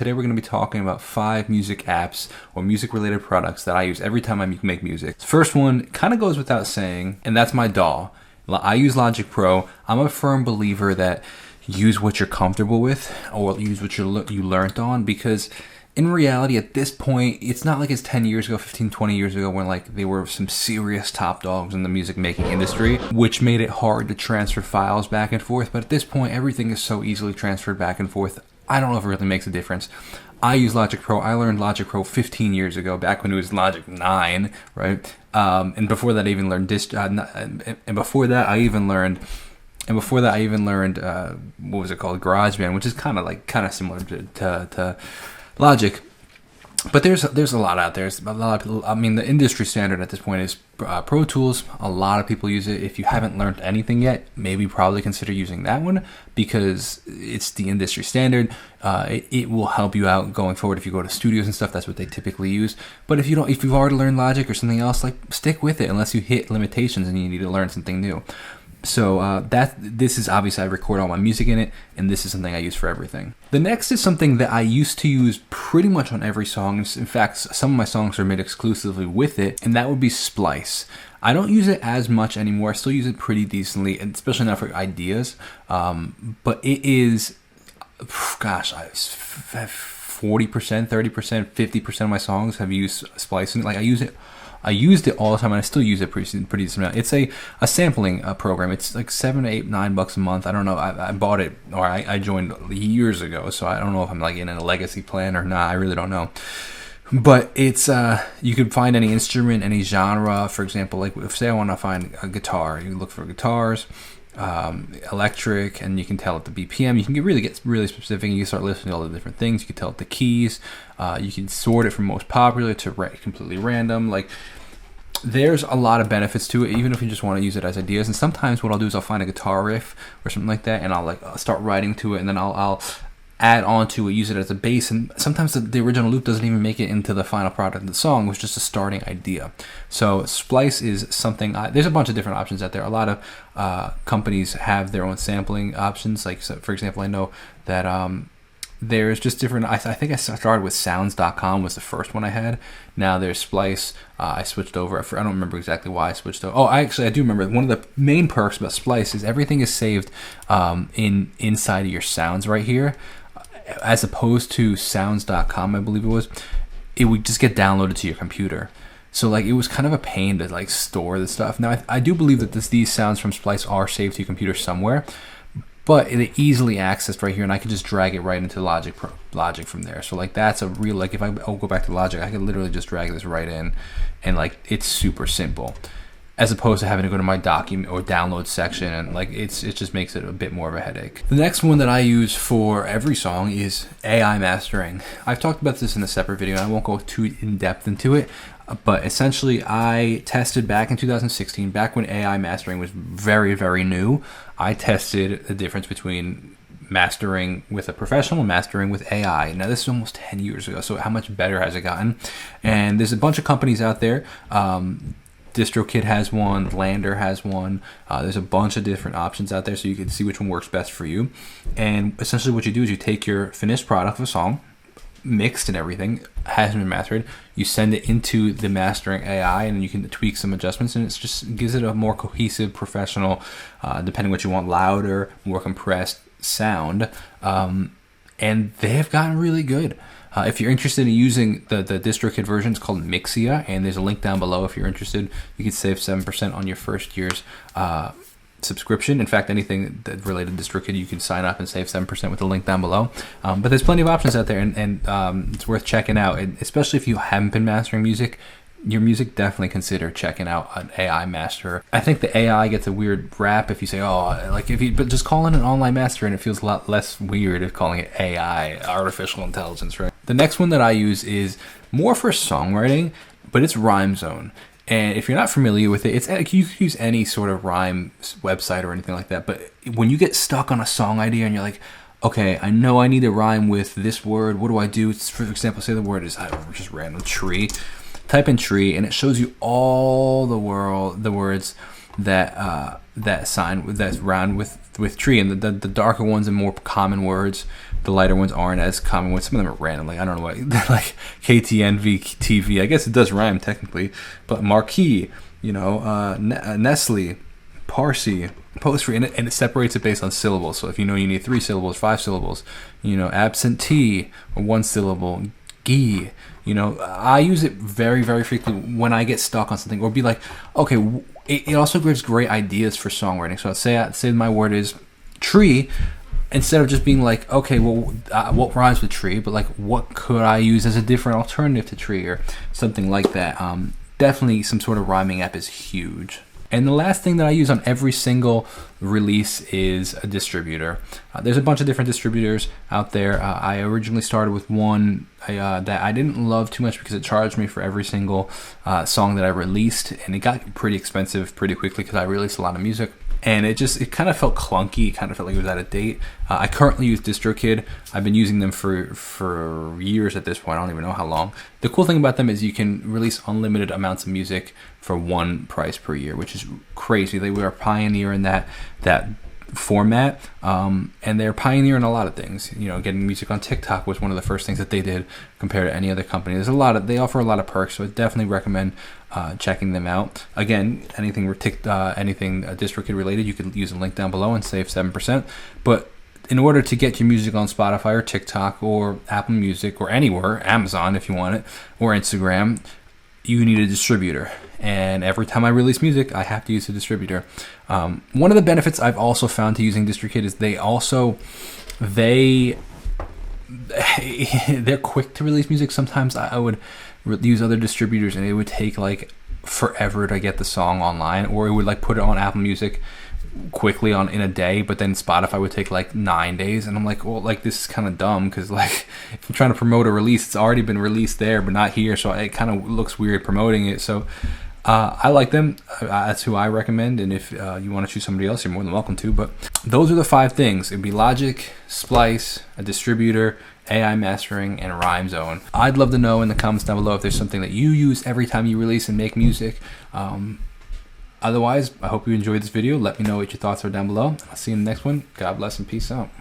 Today we're going to be talking about 5 music apps or music related products that I use every time I make music. The first one kind of goes without saying, and that's my DAW. I use Logic Pro. I'm a firm believer that use what you're comfortable with or use what you learned on, because in reality at this point it's not like it's 10 years ago, 15, 20 years ago when like there were some serious top dogs in the music making industry, which made it hard to transfer files back and forth. But at this point everything is so easily transferred back and forth. I don't know if it really makes a difference. I use Logic Pro. I learned Logic Pro 15 years ago, back when it was Logic 9, right? And before that I even learned I even learned what was it called, GarageBand, which is kind of similar to Logic. But there's a lot out there. A lot of people, I mean, the industry standard at this point is Pro Tools. A lot of people use it. If you haven't learned anything yet, maybe probably consider using that one, because it's the industry standard. It will help you out going forward. If you go to studios and stuff, that's what they typically use. But if you've already learned Logic or something else, like, stick with it unless you hit limitations and you need to learn something new. So this is obviously, I record all my music in it, and this is something I use for everything. The next is something that I used to use pretty much on every song. In fact, some of my songs are made exclusively with it, and that would be Splice. I don't use it as much anymore. I still use it pretty decently, and especially not for ideas. But it is, 40%, 30%, 50% of my songs have used Splice in it. Like, I used it all the time, and I still use it pretty decent amount. It's a sampling program. It's like $7, $8, $9 a month. I don't know. I bought it, or I joined years ago, so I don't know if I'm like in a legacy plan or not. I really don't know. But it's you can find any instrument, any genre. For example, like if say I want to find a guitar, you look for guitars, electric, and you can tell it the BPM. You can get really specific. You can start listening to all the different things. You can tell it the keys. You can sort it from most popular to completely random. Like, there's a lot of benefits to it, even if you just want to use it as ideas. And sometimes what I'll do is I'll find a guitar riff or something like that, and I'll start writing to it, and then I'll add on to it, use it as a bass, and sometimes the original loop doesn't even make it into the final product of the song. It was just a starting idea. So Splice is something, there's a bunch of different options out there. A lot of companies have their own sampling options. Like, so for example, I know that there's just different, I think I started with sounds.com was the first one I had. Now there's Splice. I switched over. I don't remember exactly why I switched over. Oh, I do remember. One of the main perks about Splice is everything is saved inside of your sounds right here, as opposed to sounds.com, I believe it was. It would just get downloaded to your computer. So like, it was kind of a pain to like store the stuff. Now I do believe that these sounds from Splice are saved to your computer somewhere, but it's easily accessed right here, and I can just drag it right into Logic from there. So like, that's a real, like, if I'll go back to Logic, I can literally just drag this right in, and like, it's super simple, as opposed to having to go to my document or download section, and like, it just makes it a bit more of a headache. The next one that I use for every song is AI mastering. I've talked about this in a separate video, and I won't go too in depth into it. But essentially, I tested back in 2016, back when AI mastering was very, very new. I tested the difference between mastering with a professional and mastering with AI. Now, this is almost 10 years ago, so how much better has it gotten? And there's a bunch of companies out there. DistroKid has one, Lander has one. There's a bunch of different options out there, so you can see which one works best for you. And essentially what you do is you take your finished product of a song, mixed and everything, hasn't been mastered, you send it into the mastering AI, and you can tweak some adjustments, and it just gives it a more cohesive, professional, depending what you want, louder, more compressed sound. And they have gotten really good. If you're interested in using the DistroKid version, it's called Mixia, and there's a link down below if you're interested. You can save 7% on your first year's subscription. In fact, anything that related to DistroKid, you can sign up and save 7% with the link down below. But there's plenty of options out there, and it's worth checking out. And especially if you haven't been mastering your music, definitely consider checking out an AI master. I think the AI gets a weird rap if you say, but just call it an online master, and it feels a lot less weird if calling it AI, artificial intelligence, right? The next one that I use is more for songwriting, but it's RhymeZone. And if you're not familiar with it, you can use any sort of rhyme website or anything like that. But when you get stuck on a song idea and you're like, okay, I know I need to rhyme with this word. What do I do? For example, say the word is, I don't know, just random tree. Type in tree, and it shows you all the words that rhyme with tree, and the darker ones and more common words The lighter ones aren't as common ones. Some of them are random. Like, I don't know what, like KTNV TV. I guess it does rhyme technically, but Marquee, you know, Nestle, Parsi, Post-free, and it separates it based on syllables. So if you know you need 3 syllables, 5 syllables, you know, absentee, or 1 syllable, ghee, you know, I use it very, very frequently when I get stuck on something, or be like, okay, it also gives great ideas for songwriting. So say my word is tree, instead of just being like, okay, well, what rhymes with tree, but like, what could I use as a different alternative to tree, or something like that. Definitely some sort of rhyming app is huge. And the last thing that I use on every single release is a distributor. There's a bunch of different distributors out there. I originally started with one that I didn't love too much because it charged me for every single song that I released, and it got pretty expensive pretty quickly because I released a lot of music. And it kind of felt clunky. It kind of felt like it was out of date. I currently use DistroKid. I've been using them for years at this point. I don't even know how long. The cool thing about them is you can release unlimited amounts of music for one price per year, which is crazy. They were a pioneer in that format, and they're pioneering a lot of things. You know, getting music on TikTok was one of the first things that they did compared to any other company. They offer a lot of perks, so I definitely recommend checking them out. Again, anything DistroKid related, you can use a link down below and save 7%. But in order to get your music on Spotify or TikTok or Apple Music or anywhere, Amazon if you want it, or Instagram, you need a distributor. And every time I release music, I have to use a distributor. One of the benefits I've also found to using DistroKid is they're quick to release music. Sometimes I would use other distributors and it would take like forever to get the song online, or it would like put it on Apple Music quickly in a day, but then Spotify would take like 9 days, and I'm like, well, like this is kind of dumb, because like if I'm trying to promote a release, it's already been released there but not here, so it kind of looks weird promoting it. So I like them. That's who I recommend, and if you want to choose somebody else, you're more than welcome to. But those are the 5 things. It'd be Logic, Splice, a distributor, AI mastering, and RhymeZone. I'd love to know in the comments down below if there's something that you use every time you release and make music. Otherwise, I hope you enjoyed this video. Let me know what your thoughts are down below. I'll see you in the next one. God bless and peace out.